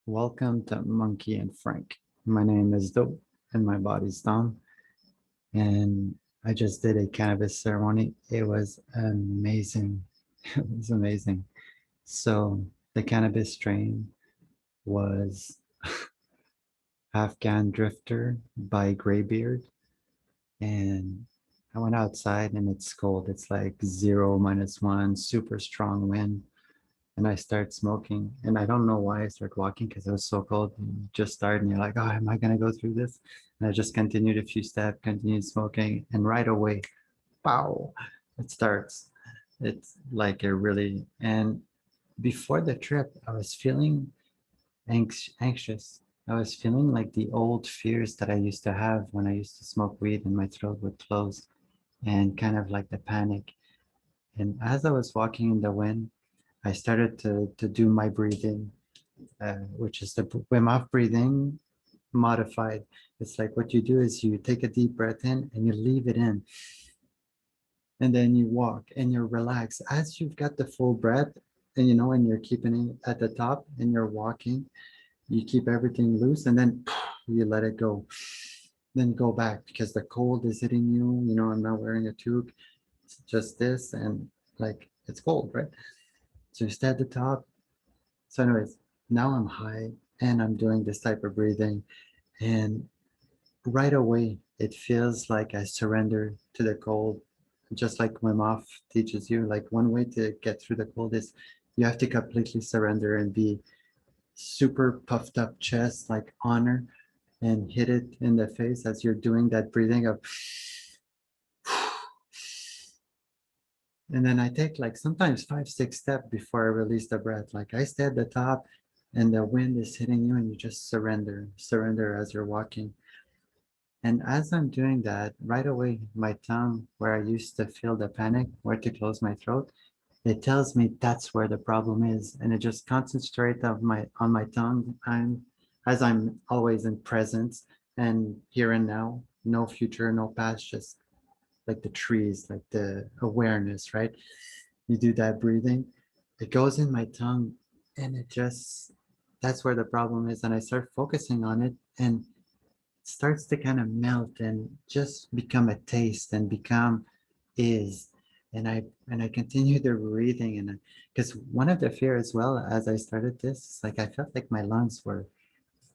Welcome to Monkey and Frank. My name is Dope and my body's Dom. And I just did a cannabis ceremony. It was amazing. It was amazing. So the cannabis strain was Afghan Drifter by Greybeard. And I went outside and it's cold. It's like 0 - 1, super strong wind. And I start smoking. And I don't know why I start walking because it was so cold. And you just start and you're like, oh, am I going to go through this? And I just continued a few steps, continued smoking. And right away, pow, it starts. It's like a really, and before the trip, I was feeling anxious. I was feeling like the old fears that I used to have when I used to smoke weed and my throat would close and kind of like the panic. And as I was walking in the wind, I started to do my breathing, which is the Wim Hof breathing modified. It's like what you do is you take a deep breath in and you leave it in. And then you walk and you're relaxed. As you've got the full breath, and and you're keeping it at the top and you're walking, you keep everything loose and then you let it go. Then go back because the cold is hitting you. I'm not wearing a toque. It's just this and like it's cold, right? So you stay at the top. So, anyways, now I'm high and I'm doing this type of breathing. And right away, it feels like I surrender to the cold, just like Wim Hof teaches you. Like, one way to get through the cold is you have to completely surrender and be super puffed up chest, like honor, and hit it in the face as you're doing that breathing of. And then I take like sometimes 5, 6 steps before I release the breath. Like I stay at the top and the wind is hitting you and you just surrender as you're walking. And as I'm doing that, right away, my tongue, where I used to feel the panic, where to close my throat, it tells me that's where the problem is. And it just concentrates on my tongue. As I'm always in presence and here and now, no future, no past, just like the trees, like the awareness, right? You do that breathing, it goes in my tongue and it just, that's where the problem is. And I start focusing on it and it starts to kind of melt and just become a taste and become is. And I continue the breathing and because one of the fear as well as I started this, like I felt like my lungs were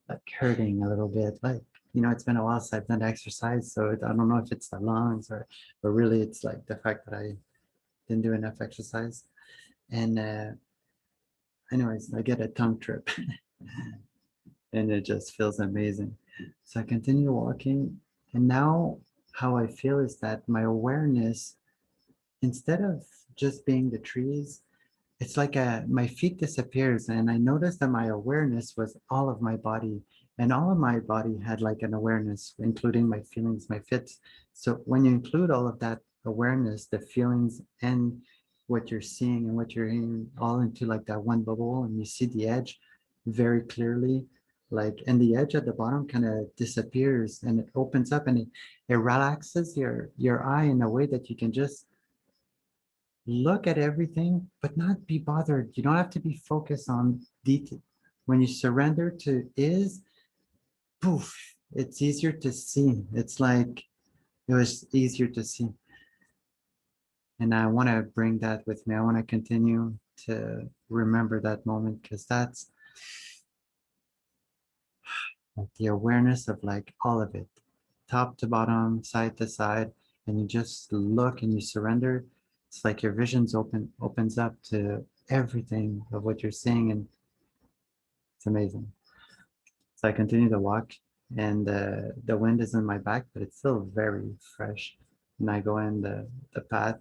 like hurting a little bit. Like, it's been a while since I've done exercise, so I don't know if it's the lungs or really it's like the fact that I didn't do enough exercise. And anyways, I get a tongue trip and it just feels amazing. So I continue walking. And now how I feel is that my awareness, instead of just being the trees, it's like my feet disappears and I noticed that my awareness was all of my body and all of my body had like an awareness, including my feelings, my fits. So when you include all of that awareness, the feelings and what you're seeing and what you're hearing all into like that one bubble and you see the edge very clearly, like, and the edge at the bottom kind of disappears and it opens up and it relaxes your eye in a way that you can just look at everything, but not be bothered. You don't have to be focused on detail. When you surrender to is, poof, it's easier to see. It's like it was easier to see. And I want to bring that with me. I want to continue to remember that moment because that's like the awareness of like all of it, top to bottom, side to side, and you just look and you surrender. It's like your vision's opens up to everything of what you're seeing, and it's amazing. So I continue to walk, and the wind is in my back, but it's still very fresh. And I go in the path,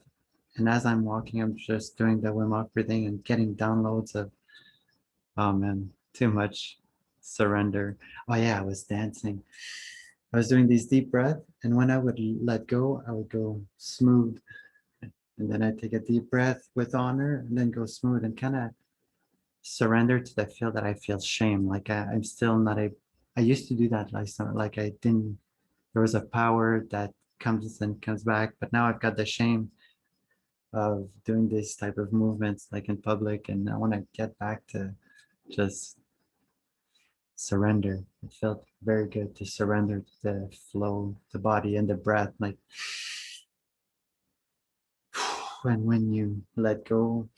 and as I'm walking, I'm just doing the Wim Hof breathing and getting downloads of, oh man, too much surrender. Oh yeah, I was dancing. I was doing these deep breaths, and when I would let go, I would go smooth. And then I take a deep breath with honor and then go smooth and kind of surrender to the feel that I feel shame. Like I'm still not a, I used to do that like I didn't, there was a power that comes and comes back, but now I've got the shame of doing this type of movements like in public. And I want to get back to just surrender. It felt very good to surrender to the flow, the body and the breath. Like, and when you let go,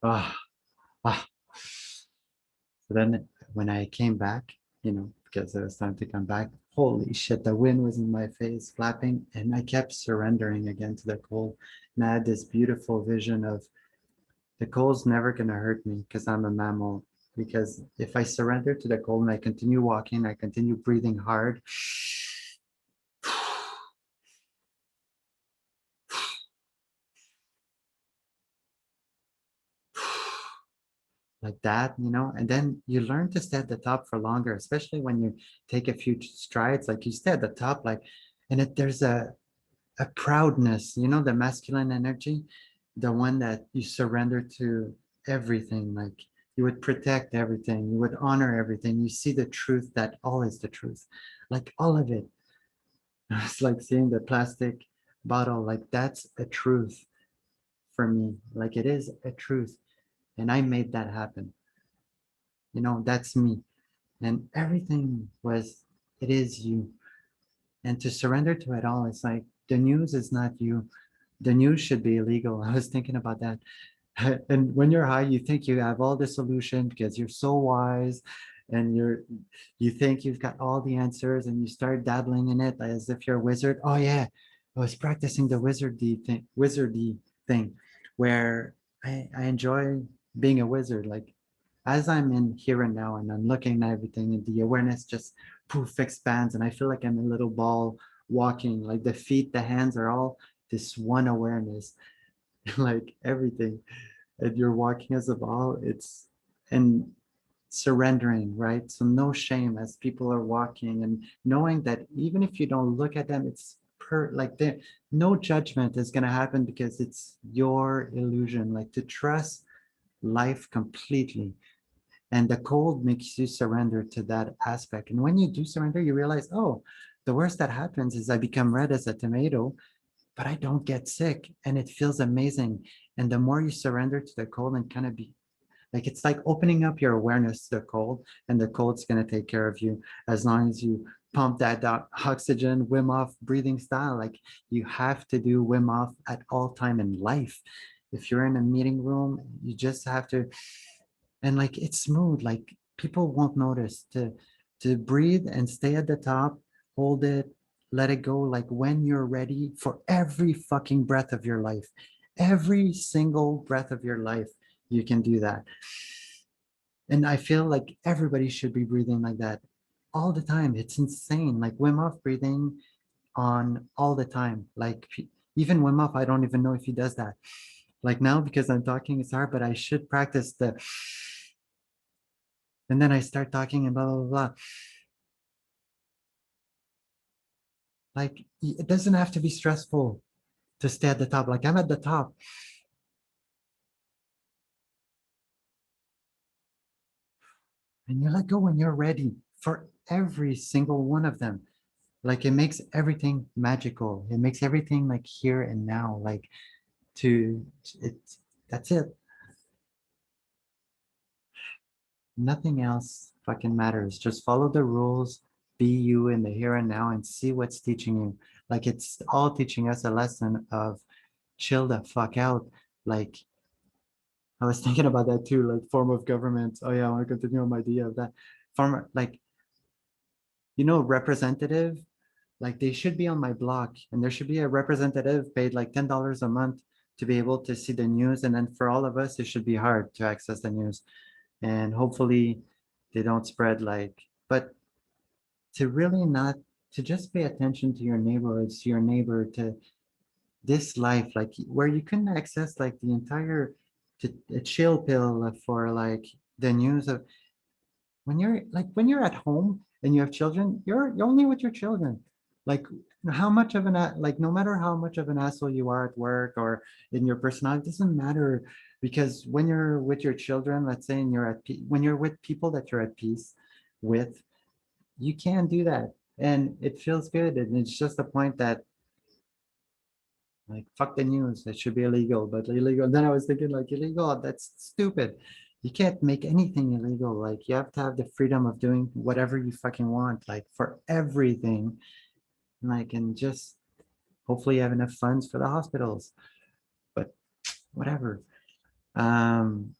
ah, ah. So then when I came back, because it was time to come back, holy shit, the wind was in my face, flapping, and I kept surrendering again to the cold. And I had this beautiful vision of the cold's never going to hurt me because I'm a mammal. Because if I surrender to the cold and I continue walking, I continue breathing hard, like that, and then you learn to stay at the top for longer, especially when you take a few strides, like you stay at the top, like, and there's a proudness, the masculine energy, the one that you surrender to everything, like you would protect everything, you would honor everything, you see the truth that all is the truth, like all of it. It's like seeing the plastic bottle, like that's a truth for me, like it is a truth, and I made that happen. That's me, and everything was, it is you. And to surrender to it all, it's like the news is not you. The news should be illegal. I was thinking about that. And when you're high, you think you have all the solution because you're so wise, and you think you've got all the answers, and you start dabbling in it as if you're a wizard. Oh yeah, I was practicing the wizardy thing where I enjoy being a wizard. Like as I'm in here and now and I'm looking at everything, and the awareness just poof expands, and I feel like I'm a little ball walking, like the feet, the hands are all this one awareness, like everything. And you're walking as a ball, and surrendering, right? So no shame as people are walking, and knowing that even if you don't look at them, it's like there, no judgment is going to happen because it's your illusion, like to trust life completely. And the cold makes you surrender to that aspect. And when you do surrender, you realize, oh, the worst that happens is I become red as a tomato, but I don't get sick, and it feels amazing. And the more you surrender to the cold and kind of be like, it's like opening up your awareness to the cold, and the cold's going to take care of you as long as you pump that oxygen, Wim Hof breathing style. Like you have to do Wim Hof at all time in life. If you're in a meeting room, you just have to, and like it's smooth, like people won't notice to breathe and stay at the top, hold it, let it go, like when you're ready for every fucking breath of your life, every single breath of your life, you can do that. And I feel like everybody should be breathing like that all the time. It's insane, like Wim Hof breathing on all the time, like even Wim Hof, I don't even know if he does that. Like now, because I'm talking, it's hard, but I should practice the, and then I start talking and blah, blah, blah. Like it doesn't have to be stressful to stay at the top. Like I'm at the top, and you let go when you're ready for every single one of them. Like it makes everything magical. It makes everything like here and now. Like to it's that's it. Nothing else fucking matters. Just follow the rules, be you in the here and now, and see what's teaching you. Like it's all teaching us a lesson of chill the fuck out. Like I was thinking about that too, like form of government. Oh yeah, I want to continue on my idea of that. Form, like, representative, like they should be on my block, and there should be a representative paid like $10 a month to be able to see the news. And then for all of us, it should be hard to access the news. And hopefully they don't spread like, but to really not, to just pay attention to your neighborhoods, to your neighbor, to this life, like where you can access like the entire, to a chill pill for like the news of, when you're at home and you have children, you're only with your children. Like how much of like no matter how much of an asshole you are at work or in your personality, it doesn't matter, because when you're with your children, let's say, and when you're with people that you're at peace with, you can't do that. And it feels good. And it's just the point that like fuck the news. It should be illegal, but illegal. Then I was thinking like illegal, that's stupid. You can't make anything illegal. Like you have to have the freedom of doing whatever you fucking want, like for everything. Like and just hopefully you have enough funds for the hospitals. But whatever. Um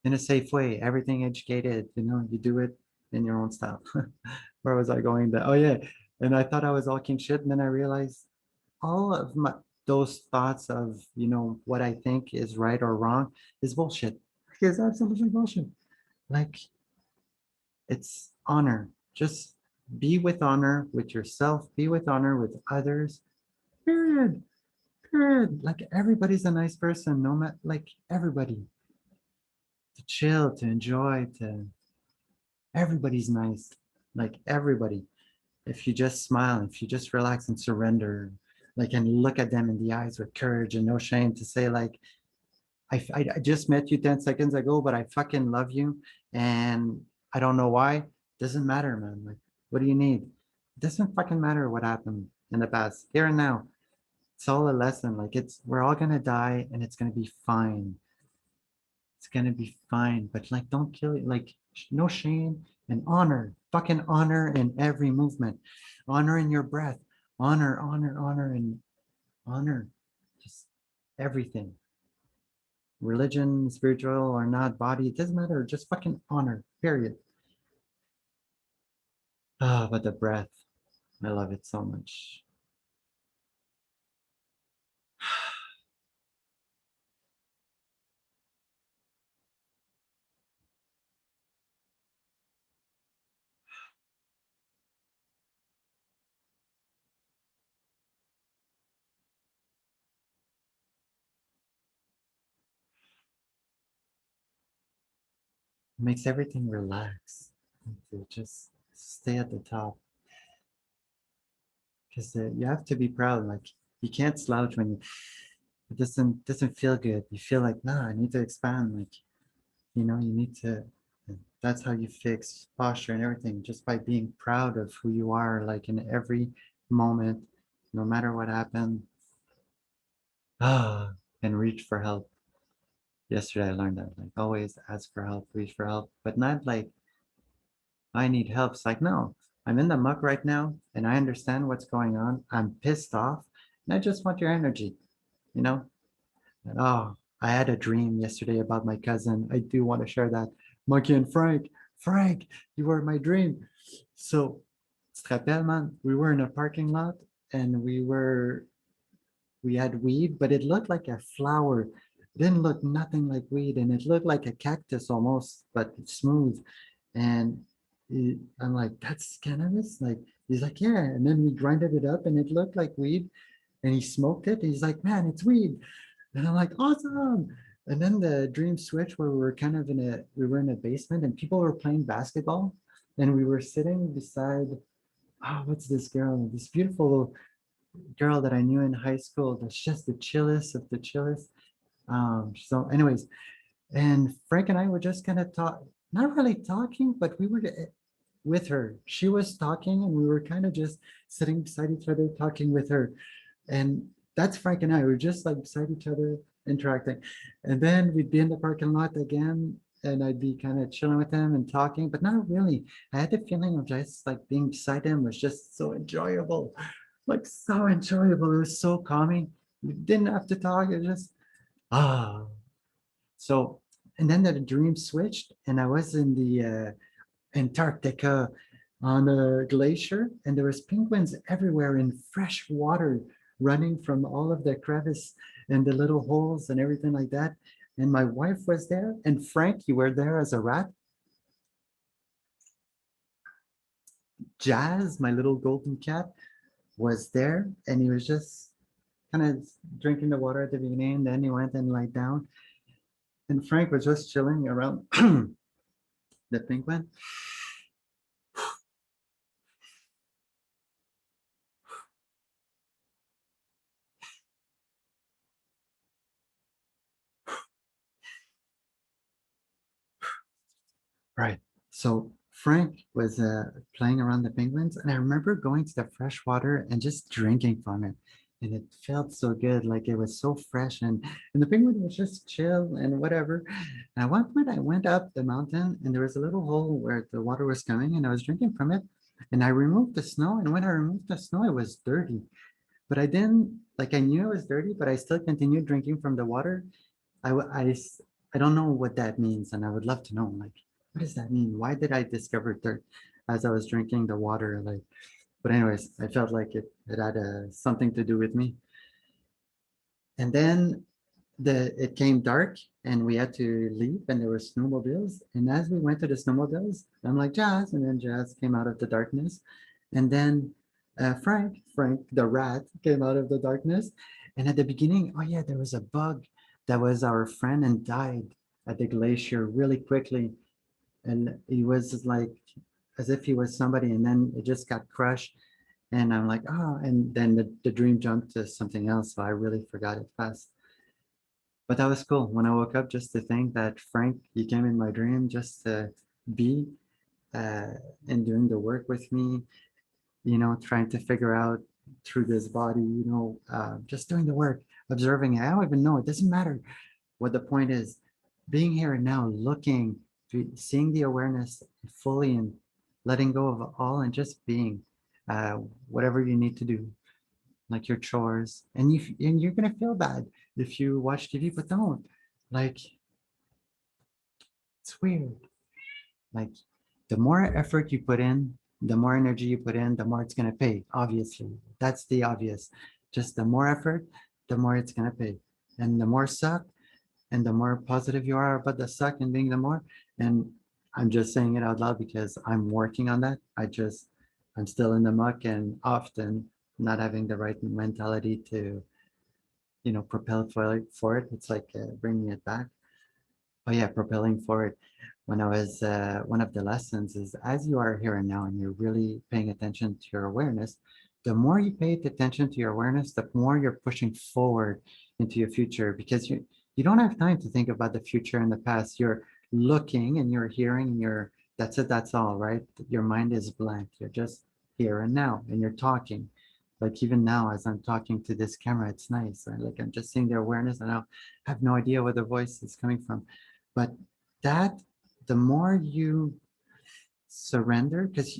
in a safe way, everything educated, you do it in your own style. Where was I going? Oh yeah. And I thought I was all king shit, and then I realized all of those thoughts of what I think is right or wrong is bullshit. It's absolutely bullshit. Like it's honor. Just be with honor with yourself, be with honor with others. Period. Period. Like everybody's a nice person, no matter like everybody. To chill, to enjoy, to everybody's nice. Like everybody. If you just smile, if you just relax and surrender, like and look at them in the eyes with courage and no shame to say like I just met you 10 seconds ago, but I fucking love you. And I don't know why. Doesn't matter, man. Like, what do you need? It doesn't fucking matter what happened in the past. Here and now. It's all a lesson. Like we're all gonna die and it's gonna be fine. It's gonna be fine. But like don't kill it. Like no shame and honor. Fucking honor in every movement. Honor in your breath. Honor, honor, honor, and honor. Just everything. Religion, spiritual or not, body, it doesn't matter. Just fucking honor, period. Ah, but the breath, I love it so much. It makes everything relax. To just stay at the top because you have to be proud. Like you can't slouch when it doesn't feel good. You feel like, nah, I need to expand. Like you need to. That's how you fix posture and everything, just by being proud of who you are. Like in every moment, no matter what happened. Ah, and reach for help. Yesterday I learned that like always ask for help, reach for help, but not like I need help. It's like, no, I'm in the muck right now and I understand what's going on. I'm pissed off and I just want your energy, you know? And, oh, I had a dream yesterday about my cousin. I do want to share that. Monkey and Frank. Frank, you were my dream. So, tu te rappelles, man, we were in a parking lot and we had weed, but it looked like a flower. It didn't look nothing like weed, and it looked like a cactus almost, but smooth. And I'm like, that's cannabis? Like, he's like, yeah. And then we grinded it up, and it looked like weed. And he smoked it. He's like, man, it's weed. And I'm like, awesome. And then the dream switch where we were in a basement, and people were playing basketball, and we were sitting beside, oh, what's this girl? This beautiful girl that I knew in high school that's just the chillest of the chillest. So, anyways, and Frank and I were just kind of not really talking, but we were with her. She was talking, and we were kind of just sitting beside each other, talking with her. And that's Frank and I. We were just like beside each other, interacting. And then we'd be in the parking lot again, and I'd be kind of chilling with him and talking, but not really. I had the feeling of just like being beside him was just so enjoyable, like so enjoyable. It was so calming. We didn't have to talk. It was just ah. So, and then the dream switched, and I was in the Antarctica on a glacier, and there was penguins everywhere in fresh water running from all of the crevice and the little holes and everything like that. And my wife was there, and Frank, you were there as a rat. Jazz, my little golden cat, was there, and he was just kind of drinking the water at the beginning. Then he went and lied down, and Frank was just chilling around the penguin. Right. So Frank was playing around the penguins, and I remember going to the fresh water and just drinking from it. And it felt so good, like it was so fresh, and the penguin was just chill and whatever. And at one point, I went up the mountain, and there was a little hole where the water was coming, and I was drinking from it. And I removed the snow, and when I removed the snow, it was dirty. But I didn't like I knew it was dirty, but I still continued drinking from the water. I, w- I s- I don't know what that means, and I would love to know, like, what does that mean? Why did I discover dirt as I was drinking the water? Like, but anyways, I felt like it had something to do with me. And then it came dark, and we had to leave, and there were snowmobiles. And as we went to the snowmobiles, I'm like Jazz, and then Jazz came out of the darkness, and then Frank the rat came out of the darkness. And at the beginning, oh yeah, there was a bug that was our friend and died at the glacier really quickly, and he was like as if he was somebody, and then it just got crushed. And I'm like, oh, and then the dream jumped to something else, so I really forgot it fast. But that was cool when I woke up, just to think that Frank, you came in my dream just to be uh, and doing the work with me, trying to figure out through this body, just doing the work, observing it. I don't even know. It doesn't matter what the point is. Being here and now, looking, seeing the awareness fully and letting go of all and just being uh, whatever you need to do, like your chores. And you're gonna feel bad if you watch TV, but don't. Like, it's weird. Like, the more effort you put in, the more energy you put in, the more it's gonna pay. Obviously, that's the obvious. Just the more effort, the more it's gonna pay, and the more suck, and the more positive you are about the suck and being the more. And I'm just saying it out loud because I'm working on that. I'm still in the muck and often not having the right mentality to propel for it. It's like bringing it back. Oh yeah, propelling forward. When I was one of the lessons is, as you are here and now, and you're really paying attention to your awareness, the more you pay attention to your awareness, the more you're pushing forward into your future, because you don't have time to think about the future and the past. You're looking and you're hearing and that's it, that's all, right? Your mind is blank. You're just here and now, and you're talking. Like even now, as I'm talking to this camera, it's nice. Like I'm just seeing the awareness, and I have no idea where the voice is coming from. But that, the more you surrender, because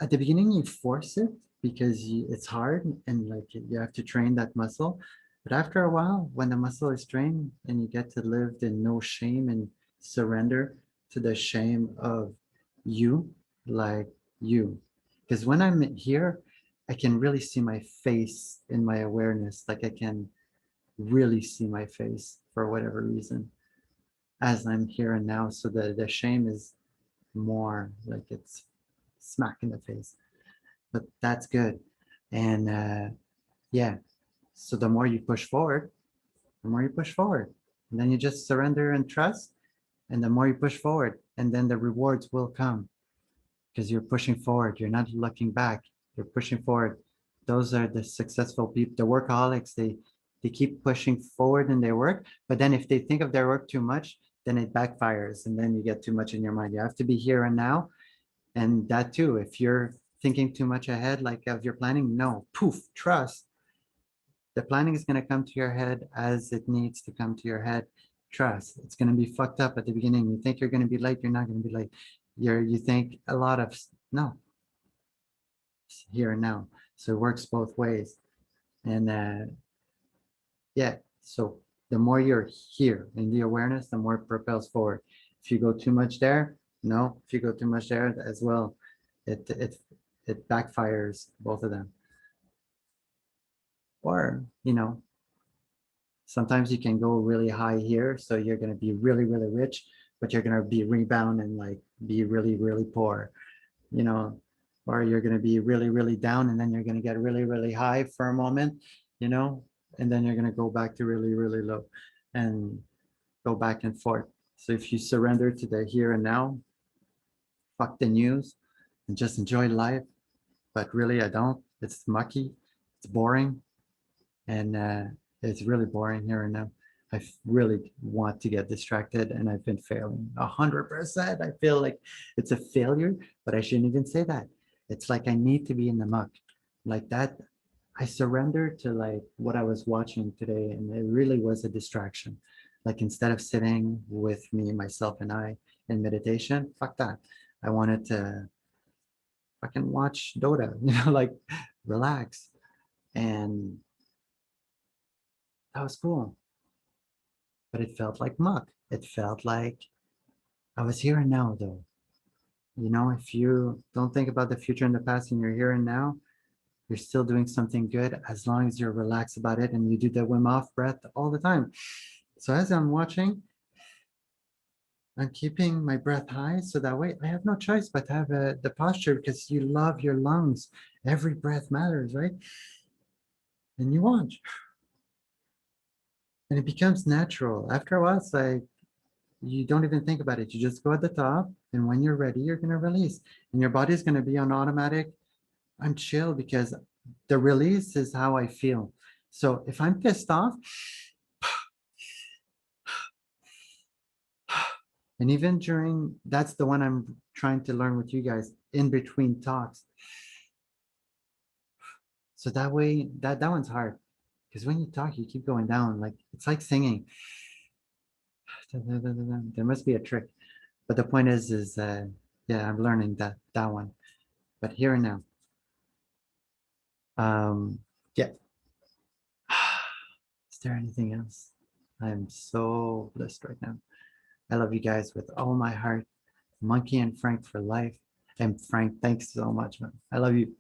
at the beginning you force it because it's hard, and like you have to train that muscle. But after a while, when the muscle is trained and you get to live in no shame and surrender to the shame of you, like you. Because when I'm here, I can really see my face in my awareness. Like I can really see my face for whatever reason as I'm here and now. So the shame is more like it's smack in the face, but that's good. And yeah, so the more you push forward, the more you push forward, and then you just surrender and trust, and the more you push forward, and then the rewards will come because you're pushing forward. You're not looking back. You're pushing forward. Those are the successful people, the workaholics. They keep pushing forward in their work, but then if they think of their work too much, then it backfires, and then you get too much in your mind. You have to be here and now, and that too. If you're thinking too much ahead, like of your planning, no, poof, trust. The planning is going to come to your head as it needs to come to your head. Trust. It's going to be fucked up at the beginning. You think you're going to be late, you're not going to be late. You think a lot of no, here and now. So it works both ways. And yeah, so the more you're here in the awareness, the more it propels forward. If you go too much there, no. If you go too much there as well, it it it backfires, both of them. Or sometimes you can go really high here, so you're going to be really really rich, but you're going to be rebound and like be really really poor, you know or you're going to be really really down, and then you're going to get really really high for a moment, you know and then you're going to go back to really really low and go back and forth. So if you surrender to the here and now, fuck the news, and just enjoy life. But really I don't. It's mucky, it's boring, and it's really boring here and now. really want to get distracted and I've been failing 100%. I feel like it's a failure, but I shouldn't even say that. It's like I need to be in the muck like that. I surrender to like what I was watching today, and it really was a distraction. Like instead of sitting with me, myself, and I in meditation, fuck that. I wanted to fucking watch Dota, like relax. And that was cool. But it felt like muck. It felt like I was here and now, though. If you don't think about the future and the past and you're here and now, you're still doing something good as long as you're relaxed about it and you do the Wim Hof breath all the time. So as I'm watching, I'm keeping my breath high so that way I have no choice but to have the posture because you love your lungs. Every breath matters, right? And you watch. And it becomes natural. After a while, it's like you don't even think about it. You just go at the top, and when you're ready, you're going to release. And your body's going to be on automatic. I'm chill because the release is how I feel. So if I'm pissed off, and even during, that's the one I'm trying to learn with you guys in between talks. So that way, that one's hard because when you talk, you keep going down. Like it's like singing. There must be a trick. But the point is yeah, I'm learning that one. But here and now. Yeah. Is there anything else? I'm so blessed right now. I love you guys with all my heart. Monkey and Frank for life. And Frank, thanks so much, man. I love you.